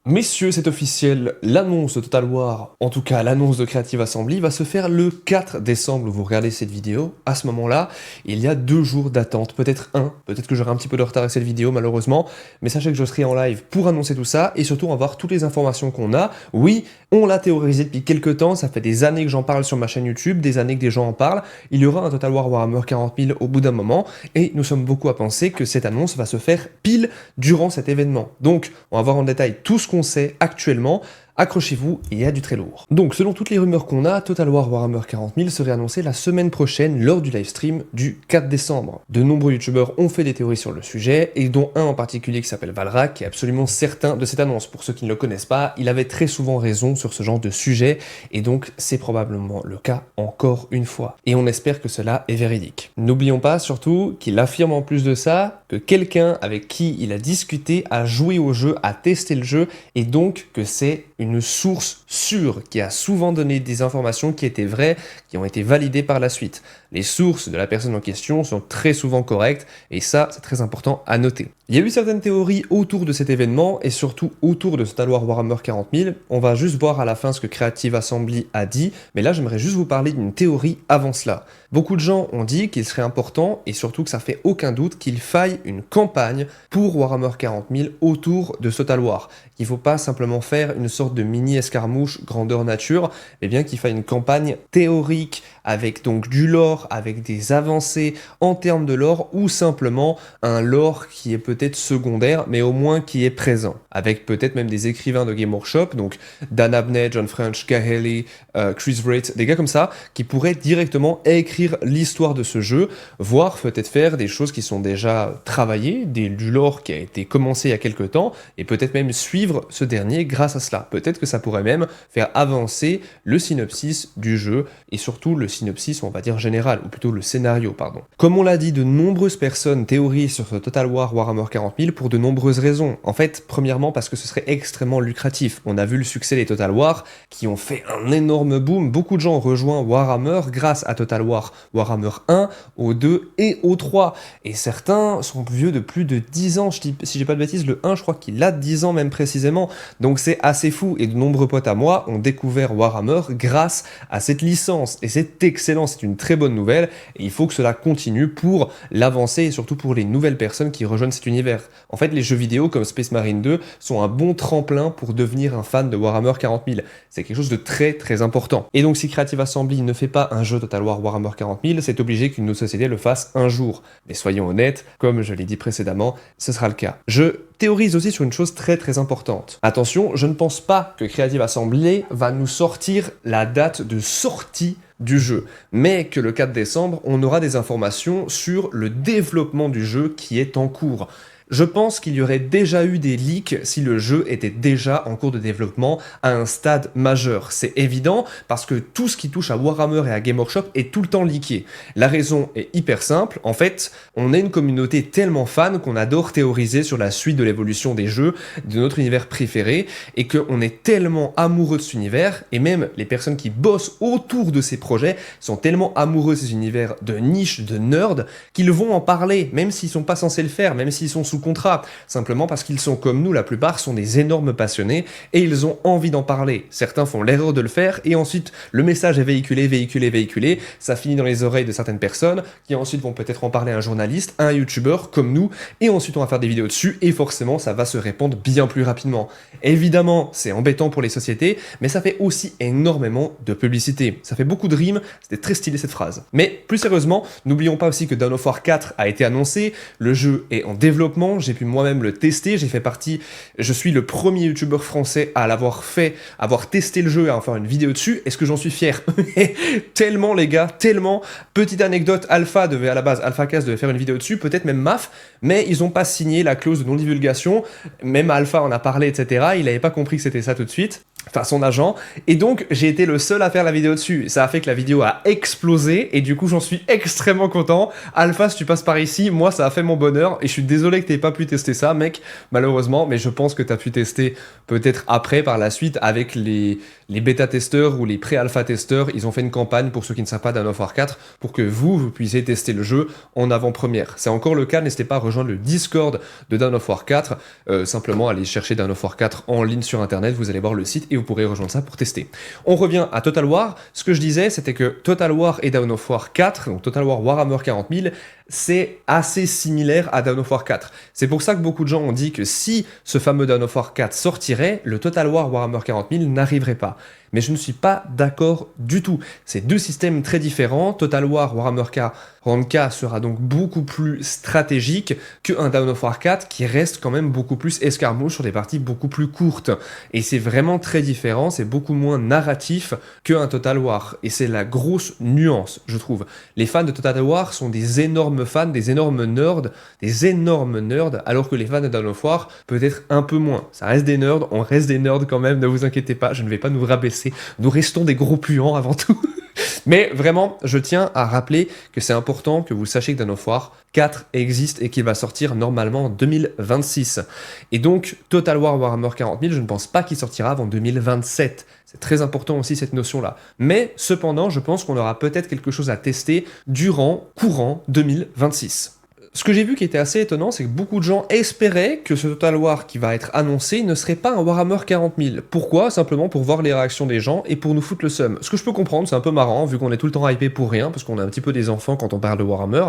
Messieurs, c'est officiel, l'annonce de Total War, en tout cas l'annonce de Creative Assembly, va se faire le 4 décembre. Vous regardez cette vidéo, à ce moment-là, il y a 2 jours d'attente, peut-être peut-être que j'aurai un petit peu de retard avec cette vidéo malheureusement, mais sachez que je serai en live pour annoncer tout ça, et surtout on va voir toutes les informations qu'on a. Oui, on l'a théorisé depuis quelques temps, ça fait des années que j'en parle sur ma chaîne YouTube, des années que des gens en parlent, il y aura un Total War Warhammer 40 000 au bout d'un moment, et nous sommes beaucoup à penser que cette annonce va se faire pile durant cet événement. Donc, on va voir en détail tout ce qu'on sait actuellement. Accrochez-vous, il y a du très lourd. Donc, selon toutes les rumeurs qu'on a, Total War Warhammer 40 000 serait annoncé la semaine prochaine lors du livestream du 4 décembre. De nombreux youtubeurs ont fait des théories sur le sujet, et dont un en particulier qui s'appelle Valrak, qui est absolument certain de cette annonce. Pour ceux qui ne le connaissent pas, il avait très souvent raison sur ce genre de sujet, et donc c'est probablement le cas encore une fois. Et on espère que cela est véridique. N'oublions pas surtout qu'il affirme en plus de ça que quelqu'un avec qui il a discuté a joué au jeu, a testé le jeu, et donc que c'est une source sûre qui a souvent donné des informations qui étaient vraies, qui ont été validées par la suite. Les sources de la personne en question sont très souvent correctes, et ça, c'est très important à noter. Il y a eu certaines théories autour de cet événement, et surtout autour de Total War Warhammer 40 000. On va juste voir à la fin ce que Creative Assembly a dit, mais là, j'aimerais juste vous parler d'une théorie avant cela. Beaucoup de gens ont dit qu'il serait important, et surtout que ça fait aucun doute, qu'il faille une campagne pour Warhammer 40 000 autour de Total War. Qu'il ne faut pas simplement faire une sorte de mini-escarmouche grandeur nature, mais bien qu'il faille une campagne théorique, avec donc du lore, avec des avancées en termes de lore, ou simplement un lore qui est peut-être secondaire, mais au moins qui est présent. Avec peut-être même des écrivains de Game Workshop, donc Dan Abnett, John French, Guy Haley, Chris Wright, des gars comme ça, qui pourraient directement écrire l'histoire de ce jeu, voire peut-être faire des choses qui sont déjà travaillées, du lore qui a été commencé il y a quelques temps, et peut-être même suivre ce dernier grâce à cela. Peut-être que ça pourrait même faire avancer le synopsis du jeu, et surtout le synopsis, on va dire général, ou plutôt le scénario, pardon. Comme on l'a dit, de nombreuses personnes théorisent sur ce Total War Warhammer 40 000 pour de nombreuses raisons. En fait, premièrement parce que ce serait extrêmement lucratif. On a vu le succès des Total War qui ont fait un énorme boom. Beaucoup de gens ont rejoint Warhammer grâce à Total War Warhammer 1, au 2 et au 3. Et certains sont vieux de plus de 10 ans. Si j'ai pas de bêtises, le 1, je crois qu'il a 10 ans même précisément. Donc c'est assez fou. Et de nombreux potes à moi ont découvert Warhammer grâce à cette licence. Et c'est excellent, c'est une très bonne nouvelle. Et il faut que cela continue pour l'avancer et surtout pour les nouvelles personnes qui rejoignent cet univers. En fait, les jeux vidéo comme Space Marine 2 sont un bon tremplin pour devenir un fan de Warhammer 40 000. C'est quelque chose de très très important. Et donc si Creative Assembly ne fait pas un jeu Total War Warhammer 40 000, c'est obligé qu'une autre société le fasse un jour. Mais soyons honnêtes, comme je l'ai dit précédemment, ce sera le cas. Je théorise aussi sur une chose très très importante. Attention, je ne pense pas que Creative Assembly va nous sortir la date de sortie du jeu, mais que le 4 décembre, on aura des informations sur le développement du jeu qui est en cours. Je pense qu'il y aurait déjà eu des leaks si le jeu était déjà en cours de développement à un stade majeur. C'est évident parce que tout ce qui touche à Warhammer et à Game Workshop est tout le temps leaké. La raison est hyper simple. En fait, on est une communauté tellement fan qu'on adore théoriser sur la suite de l'évolution des jeux, de notre univers préféré, et qu'on est tellement amoureux de cet univers, et même les personnes qui bossent autour de ces projets sont tellement amoureux de ces univers de niche, de nerd, qu'ils vont en parler, même s'ils sont pas censés le faire, même s'ils sont sous contrat, simplement parce qu'ils sont comme nous, la plupart sont des énormes passionnés et ils ont envie d'en parler. Certains font l'erreur de le faire et ensuite le message est véhiculé, ça finit dans les oreilles de certaines personnes qui ensuite vont peut-être en parler à un journaliste, à un youtubeur comme nous, et ensuite on va faire des vidéos dessus et forcément ça va se répandre bien plus rapidement. Évidemment, c'est embêtant pour les sociétés, mais ça fait aussi énormément de publicité. Ça fait beaucoup de rimes, c'était très stylé cette phrase. Mais plus sérieusement, n'oublions pas aussi que Dawn of War 4 a été annoncé, le jeu est en développement, j'ai pu moi-même le tester, je suis le premier youtubeur français à l'avoir fait, avoir testé le jeu et à en faire une vidéo dessus. Est-ce que j'en suis fier? Tellement les gars, tellement. Petite anecdote, AlphaCast devait faire une vidéo dessus, peut-être même MAF, mais ils n'ont pas signé la clause de non-divulgation, même Alpha en a parlé, etc. Il n'avait pas compris que c'était ça tout de suite. enfin son agent, et donc j'ai été le seul à faire la vidéo dessus. Ça a fait que la vidéo a explosé, et du coup j'en suis extrêmement content. Alpha, si tu passes par ici, moi ça a fait mon bonheur, et je suis désolé que t'aies pas pu tester ça, mec, malheureusement, mais je pense que t'as pu tester peut-être après, par la suite, avec les bêta-testeurs ou les pré-alpha testeurs. Ils ont fait une campagne, pour ceux qui ne savent pas, Dawn of War 4, pour que vous puissiez tester le jeu en avant-première. C'est encore le cas, n'hésitez pas à rejoindre le Discord de Dawn of War 4, simplement allez chercher Dawn of War 4 en ligne sur internet, vous allez voir le site, et vous pourrez rejoindre ça pour tester. On revient à Total War. Ce que je disais, c'était que Total War et Dawn of War 4, donc Total War Warhammer 40 000, c'est assez similaire à Dawn of War 4. C'est pour ça que beaucoup de gens ont dit que si ce fameux Dawn of War 4 sortirait, le Total War Warhammer 40 000 n'arriverait pas. Mais je ne suis pas d'accord du tout. C'est deux systèmes très différents. Total War Warhammer 40K sera donc beaucoup plus stratégique qu'un Dawn of War 4 qui reste quand même beaucoup plus escarmouche sur des parties beaucoup plus courtes. Et c'est vraiment très différent, c'est beaucoup moins narratif qu'un Total War. Et c'est la grosse nuance, je trouve. Les fans de Total War sont des énormes fans, des énormes nerds, alors que les fans de Dawn of War, peut-être un peu moins. Ça reste des nerds, on reste des nerds quand même, ne vous inquiétez pas, je ne vais pas nous rabaisser. Nous restons des gros puants avant tout. Mais vraiment, je tiens à rappeler que c'est important que vous sachiez que Dawn of War 4 existe et qu'il va sortir normalement en 2026. Et donc, Total War Warhammer 40 000, je ne pense pas qu'il sortira avant 2027. C'est très important aussi cette notion-là. Mais cependant, je pense qu'on aura peut-être quelque chose à tester courant 2026. Ce que j'ai vu qui était assez étonnant, c'est que beaucoup de gens espéraient que ce Total War qui va être annoncé ne serait pas un Warhammer 40 000. Pourquoi ? Simplement pour voir les réactions des gens et pour nous foutre le seum. Ce que je peux comprendre, c'est un peu marrant, vu qu'on est tout le temps hypé pour rien, parce qu'on est un petit peu des enfants quand on parle de Warhammer.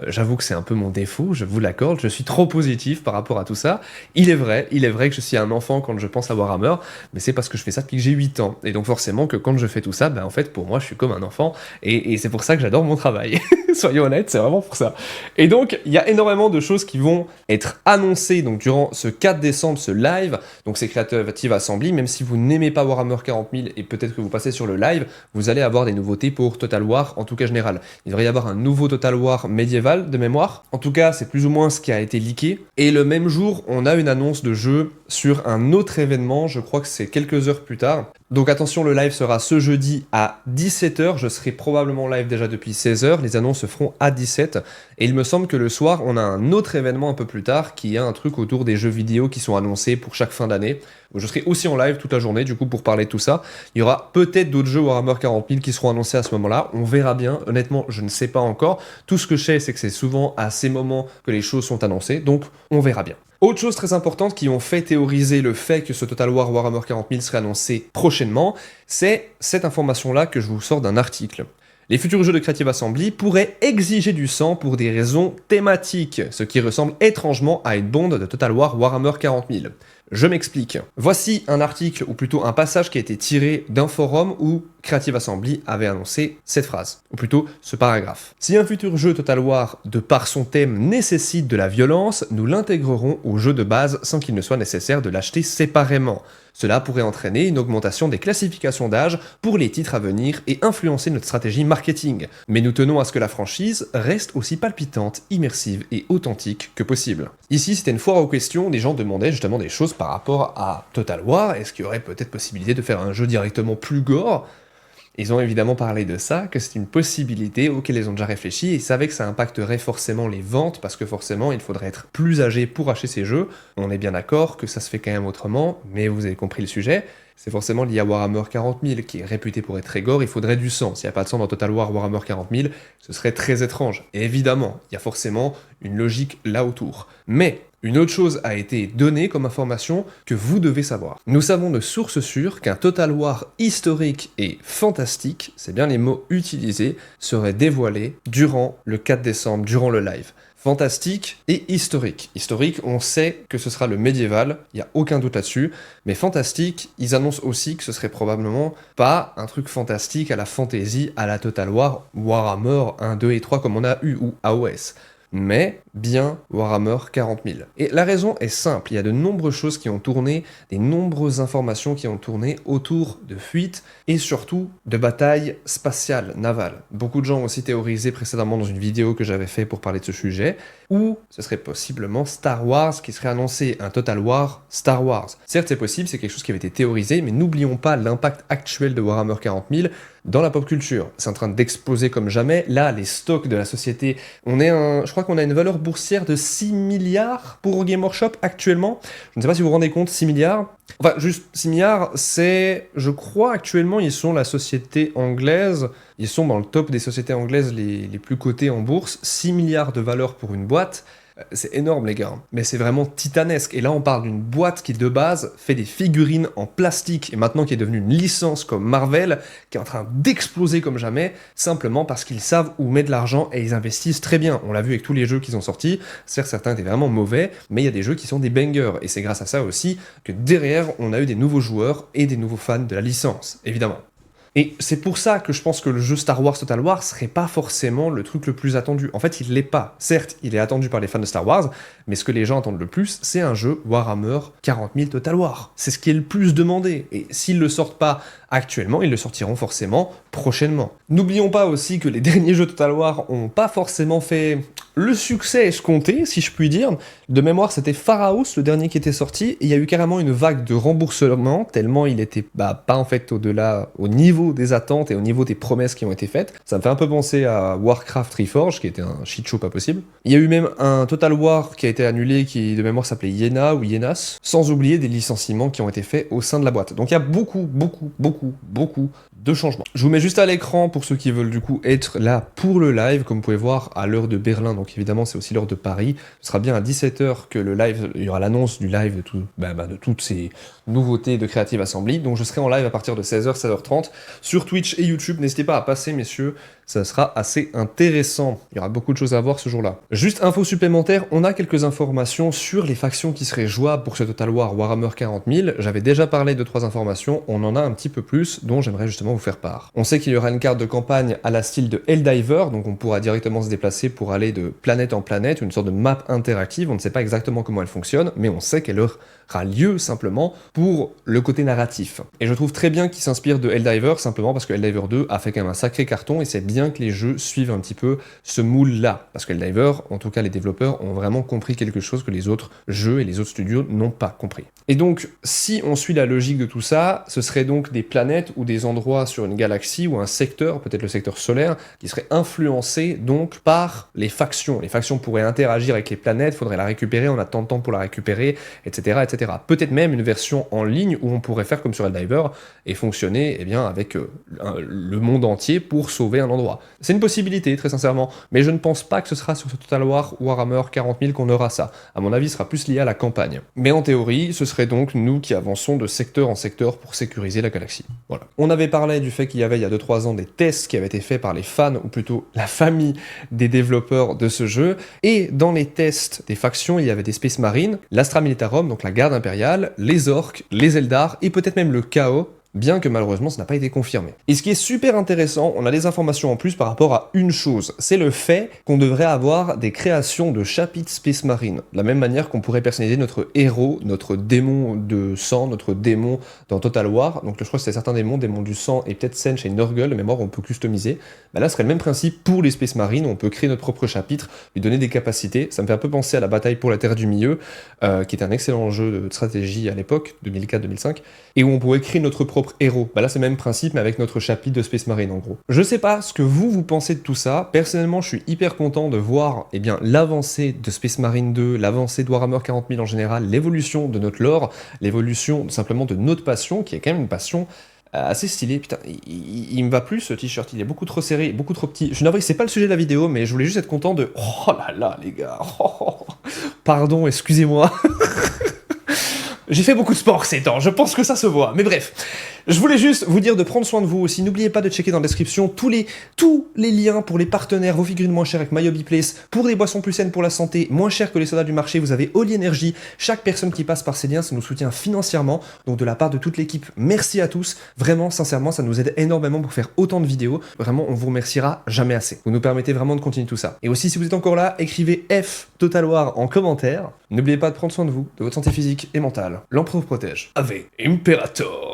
J'avoue que c'est un peu mon défaut, je vous l'accorde, je suis trop positif par rapport à tout ça. Il est vrai que je suis un enfant quand je pense à Warhammer, mais c'est parce que je fais ça depuis que j'ai 8 ans. Et donc forcément que quand je fais tout ça, en fait pour moi je suis comme un enfant, et c'est pour ça que j'adore mon travail. Soyons honnêtes, c'est vraiment pour ça. Et donc, il y a énormément de choses qui vont être annoncées donc, durant ce 4 décembre, ce live. Donc, c'est Creative Assembly. Même si vous n'aimez pas Warhammer 40 000 et peut-être que vous passez sur le live, vous allez avoir des nouveautés pour Total War, en tout cas général. Il devrait y avoir un nouveau Total War médiéval de mémoire. En tout cas, c'est plus ou moins ce qui a été leaké. Et le même jour, on a une annonce de jeu sur un autre événement. Je crois que c'est quelques heures plus tard. Donc attention, le live sera ce jeudi à 17h, je serai probablement live déjà depuis 16h, les annonces se feront à 17h, et il me semble que le soir, on a un autre événement un peu plus tard, qui est un truc autour des jeux vidéo qui sont annoncés pour chaque fin d'année. Je serai aussi en live toute la journée, du coup, pour parler de tout ça. Il y aura peut-être d'autres jeux Warhammer 40 000 qui seront annoncés à ce moment-là, on verra bien, honnêtement, je ne sais pas encore. Tout ce que je sais, c'est que c'est souvent à ces moments que les choses sont annoncées, donc on verra bien. Autre chose très importante qui ont fait théoriser le fait que ce Total War Warhammer 40 000 serait annoncé prochainement, c'est cette information-là que je vous sors d'un article. Les futurs jeux de Creative Assembly pourraient exiger du sang pour des raisons thématiques, ce qui ressemble étrangement à une bande de Total War Warhammer 40 000. Je m'explique. Voici un article, ou plutôt un passage qui a été tiré d'un forum où Creative Assembly avait annoncé cette phrase, ou plutôt ce paragraphe. Si un futur jeu Total War, de par son thème, nécessite de la violence, nous l'intégrerons au jeu de base sans qu'il ne soit nécessaire de l'acheter séparément. Cela pourrait entraîner une augmentation des classifications d'âge pour les titres à venir et influencer notre stratégie marketing. Mais nous tenons à ce que la franchise reste aussi palpitante, immersive et authentique que possible. Ici, c'était une foire aux questions, des gens demandaient justement des choses par rapport à Total War. Est-ce qu'il y aurait peut-être possibilité de faire un jeu directement plus gore ? Ils ont évidemment parlé de ça, que c'est une possibilité auquel ils ont déjà réfléchi, et ils savaient que ça impacterait forcément les ventes, parce que forcément il faudrait être plus âgé pour acheter ces jeux. On est bien d'accord que ça se fait quand même autrement, mais vous avez compris le sujet. C'est forcément lié à Warhammer 40 000, qui est réputé pour être très gore, il faudrait du sang. S'il n'y a pas de sang dans Total War Warhammer 40 000, ce serait très étrange. Et évidemment, il y a forcément une logique là autour. Mais une autre chose a été donnée comme information que vous devez savoir. Nous savons de sources sûres qu'un Total War historique et fantastique, c'est bien les mots utilisés, serait dévoilé durant le 4 décembre, durant le live. Fantastique et historique. Historique, on sait que ce sera le médiéval, il n'y a aucun doute là-dessus, mais fantastique, ils annoncent aussi que ce serait probablement pas un truc fantastique à la fantasy, à la Total War, Warhammer 1, 2 et 3 comme on a eu, ou AOS. Mais bien Warhammer 40 000. Et la raison est simple, il y a de nombreuses choses qui ont tourné, des nombreuses informations qui ont tourné autour de fuites et surtout de batailles spatiales, navales. Beaucoup de gens ont aussi théorisé précédemment dans une vidéo que j'avais fait pour parler de ce sujet, où ce serait possiblement Star Wars qui serait annoncé, un Total War Star Wars. Certes c'est possible, c'est quelque chose qui avait été théorisé, mais n'oublions pas l'impact actuel de Warhammer 40 000 dans la pop culture. C'est en train d'exploser comme jamais. Là, les stocks de la société, je crois qu'on a une valeur boursière de 6 milliards pour Game Workshop actuellement. Je ne sais pas si vous vous rendez compte, 6 milliards. Enfin, juste 6 milliards, c'est, je crois actuellement, ils sont la société anglaise, ils sont dans le top des sociétés anglaises les plus cotées en bourse. 6 milliards de valeur pour une boîte. C'est énorme les gars, mais c'est vraiment titanesque. Et là on parle d'une boîte qui de base fait des figurines en plastique et maintenant qui est devenue une licence comme Marvel, qui est en train d'exploser comme jamais, simplement parce qu'ils savent où mettre de l'argent et ils investissent très bien. On l'a vu avec tous les jeux qu'ils ont sortis, certes certains étaient vraiment mauvais, mais il y a des jeux qui sont des bangers. Et c'est grâce à ça aussi que derrière on a eu des nouveaux joueurs et des nouveaux fans de la licence, évidemment. Et c'est pour ça que je pense que le jeu Star Wars Total War serait pas forcément le truc le plus attendu. En fait, il l'est pas. Certes, il est attendu par les fans de Star Wars, mais ce que les gens attendent le plus, c'est un jeu Warhammer 40 000 Total War. C'est ce qui est le plus demandé. Et s'ils le sortent pas actuellement, ils le sortiront forcément prochainement. N'oublions pas aussi que les derniers jeux Total War ont pas forcément fait le succès escompté, si je puis dire. De mémoire, c'était Pharaos, le dernier qui était sorti, et il y a eu carrément une vague de remboursement, tellement il était pas en fait au niveau des attentes et au niveau des promesses qui ont été faites. Ça me fait un peu penser à Warcraft Reforged, qui était un shit show pas possible. Il y a eu même un Total War qui a été annulé, qui de mémoire s'appelait Iena ou Ienas, sans oublier des licenciements qui ont été faits au sein de la boîte. Donc il y a beaucoup de changements. Je vous mets juste à l'écran pour ceux qui veulent du coup être là pour le live, comme vous pouvez voir à l'heure de Berlin, donc évidemment c'est aussi l'heure de Paris. Ce sera bien à 17h que le live, il y aura l'annonce du live de toutes ces nouveautés de Creative Assembly, donc je serai en live à partir de 16h, 16h30 sur Twitch et YouTube. N'hésitez pas à passer messieurs, ça sera assez intéressant. Il y aura beaucoup de choses à voir ce jour-là. Juste info supplémentaire, on a quelques informations sur les factions qui seraient jouables pour ce Total War Warhammer 40 000. J'avais déjà parlé de 3 informations, on en a un petit peu plus, dont j'aimerais justement vous faire part. On sait qu'il y aura une carte de campagne à la style de Helldiver, donc on pourra directement se déplacer pour aller de planète en planète, une sorte de map interactive. On ne sait pas exactement comment elle fonctionne, mais on sait qu'elle aura lieu simplement pour le côté narratif. Et je trouve très bien qu'il s'inspire de Helldiver, simplement parce que Helldiver 2 a fait quand même un sacré carton, et c'est bien que les jeux suivent un petit peu ce moule-là. Parce que Helldiver, en tout cas les développeurs, ont vraiment compris quelque chose que les autres jeux et les autres studios n'ont pas compris. Et donc, si on suit la logique de tout ça, ce serait donc des planètes ou des endroits sur une galaxie ou un secteur, peut-être le secteur solaire, qui serait influencé donc par les factions. Les factions pourraient interagir avec les planètes, faudrait la récupérer, on a tant de temps pour la récupérer, etc., etc. Peut-être même une version en ligne où on pourrait faire comme sur Helldiver et fonctionner avec le monde entier pour sauver un endroit. C'est une possibilité, très sincèrement, mais je ne pense pas que ce sera sur ce Total War Warhammer 40 000 qu'on aura ça. À mon avis, ce sera plus lié à la campagne. Mais en théorie, ce serait donc nous qui avançons de secteur en secteur pour sécuriser la galaxie. Voilà. On avait parlé du fait qu'il y avait il y a 2-3 ans des tests qui avaient été faits par les fans, ou plutôt la famille des développeurs de ce jeu, et dans les tests des factions, il y avait des Space Marines, l'Astra Militarum, donc la garde impériale, les orques, les Eldar, et peut-être même le Chaos, bien que malheureusement ça n'a pas été confirmé. Et ce qui est super intéressant, on a des informations en plus par rapport à une chose, c'est le fait qu'on devrait avoir des créations de chapitres Space Marine, de la même manière qu'on pourrait personnaliser notre héros, notre démon de sang, notre démon dans Total War, donc je crois que c'était certains démons du sang, et peut-être Sench et Nurgle, de mémoire on peut customiser. Là ce serait le même principe pour les Space Marines, on peut créer notre propre chapitre, lui donner des capacités. Ça me fait un peu penser à la bataille pour la Terre du Milieu, qui était un excellent jeu de stratégie à l'époque, 2004-2005, et où on pouvait créer notre propre héros. Là c'est le même principe mais avec notre chapitre de Space Marine en gros. Je sais pas ce que vous pensez de tout ça, personnellement je suis hyper content de voir l'avancée de Space Marine 2, l'avancée de Warhammer 40 000 en général, l'évolution de notre lore, l'évolution simplement de notre passion, qui est quand même une passion assez stylée. Putain, il me va plus ce t-shirt, il est beaucoup trop serré, beaucoup trop petit. Je n'avoue que c'est pas le sujet de la vidéo, mais je voulais juste être content de... Oh là là les gars, pardon, excusez-moi. J'ai fait beaucoup de sport ces temps, je pense que ça se voit. Mais bref, je voulais juste vous dire de prendre soin de vous aussi. N'oubliez pas de checker dans la description tous les liens pour les partenaires, vos figurines moins chères avec My Hobby Place, pour des boissons plus saines pour la santé, moins chères que les sodas du marché. Vous avez Oli Energy. Chaque personne qui passe par ces liens, ça nous soutient financièrement. Donc de la part de toute l'équipe, merci à tous. Vraiment, sincèrement, ça nous aide énormément pour faire autant de vidéos. Vraiment, on vous remerciera jamais assez. Vous nous permettez vraiment de continuer tout ça. Et aussi, si vous êtes encore là, écrivez F Total War en commentaire. N'oubliez pas de prendre soin de vous, de votre santé physique et mentale. L'empereur protège. Ave Imperator.